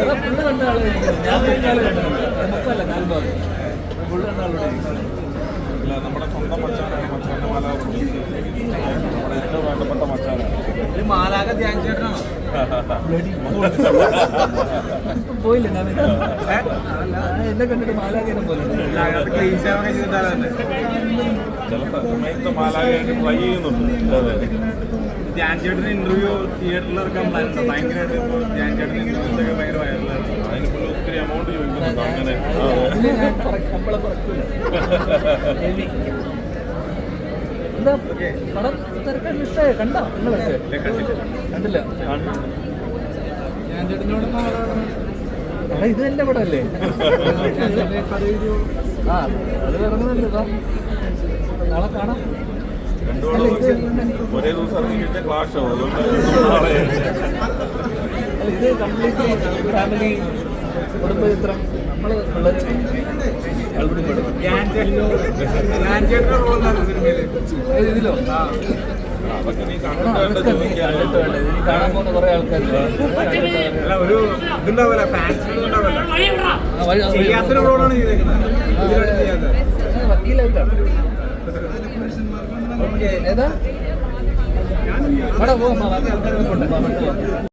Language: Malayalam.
ഫുള്ള് കണ്ട ആള് ഞാൻ കഴിഞ്ഞാല് കണ്ടിട്ടുണ്ട് നമുക്കല്ല കാൽഭാഗം ഫുള്ള് കണ്ട ആളുടെ നമ്മുടെ സ്വന്തം മച്ചാനാണ് മച്ചാന്റെ മാലാക നമ്മുടെ ഏറ്റവും വേണ്ടപ്പെട്ട മച്ചാനാണ് ഒരു മാലാക ധ്യാൻ ചേട്ടനാണോ പോയില്ല ഞാൻ എന്നെ കണ്ടിട്ട് മാലാകേനം പോലെ ചില സമയത്ത് മാലാകയായിട്ട് ട്രൈ ചെയ്യുന്നുണ്ട്. അതെ ധ്യാൻ ചേട്ടന് ഇന്റർവ്യൂ തിയേറ്ററിൽ ഇറക്കാൻ പ്ലാനുണ്ടോ? ഭയങ്കരമായിട്ട് ഇപ്പോൾ ധ്യാൻ ചേട്ടന് ഇന്റർവ്യൂസ് ഒക്കെ ഭയങ്കര വൈറലാണ്. അതിനിപ്പോൾ ഒത്തിരി എമൗണ്ട് ചോദിക്കുന്നുണ്ട്. അങ്ങനെ എന്താ പടം തിരക്കാൻ ഇഷ്ടമായി കണ്ടോ നിങ്ങളൊക്കെ? കണ്ടില്ല. ഞാൻ ചേട്ടനോട് എടാ ഇത് തന്നെ പടമല്ലേ? ആ അത് ഇറങ്ങുന്നല്ലോ. നാളെ കാണാം. ഒരേ ദിവസം ഇറങ്ങിയിട്ട് ക്ലാഷ് ആവും. ഇത് കംപ്ലീറ്റ് ഫാമിലി കുടുംബ ചിത്രം നമ്മൾ വളരെ ഇതിലോ അതൊക്കെ നീ കണ്ടിട്ട് ഇനി കാണാൻ പോകുന്ന കുറെ ആൾക്കാരില്ല. ഒരു ഇതുണ്ടാവില്ല, ഫാൻസ് ചെയ്യാത്തൊരു റോളാണ് ചെയ്തേക്കുന്നത്. വക്കീലായിട്ടാണ്. ഏതാ അവിടെ പോകാം.